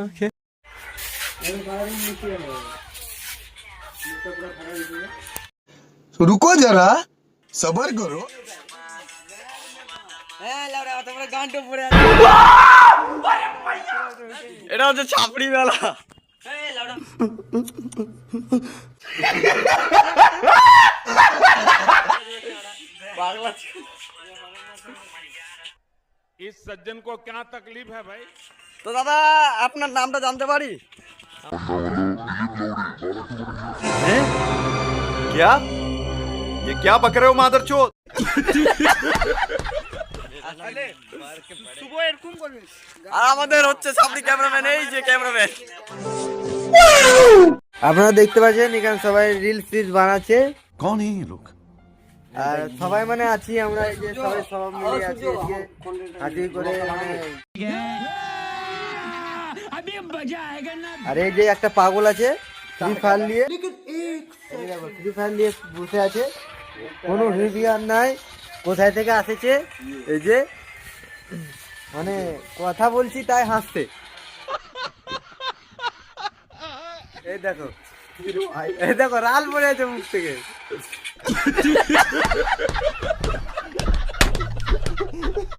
Okay रुको जरा सबर करो। এটা হচ্ছে ছাপড়ি মেলা। বাংলা इस सज्जन को क्या तकलीफ है भाई? তো দাদা আপনার নামটা জানতে পারি? हैं? क्या ये क्या बक रहे हो मादरचोद? আর আমাদের হচ্ছে ছাপড়ি ক্যামেরাম্যান, এই যে ক্যামেরাম্যান। আপনারা দেখতে পাচ্ছেন এখানে সবাই রিলস বানাচ্ছে। कौन है ये लोग? আর সবাই মানে আছি আমরা, এই যে সবাই সব মিলে আছি এদিকে হাতি করে মানে। আর এই যে একটা পাগল আছে ফ্রি ফায়ার নিয়ে, ফ্রি ফায়ার নিয়ে বসে আছে, কোনো হুঁশিয়ার নাই কোথায় থেকে আসেছে। এই যে মানে কথা বলছি তাই হাসছে। এই দেখো, এই দেখো রাল পড়ে আছে মুখ থেকে।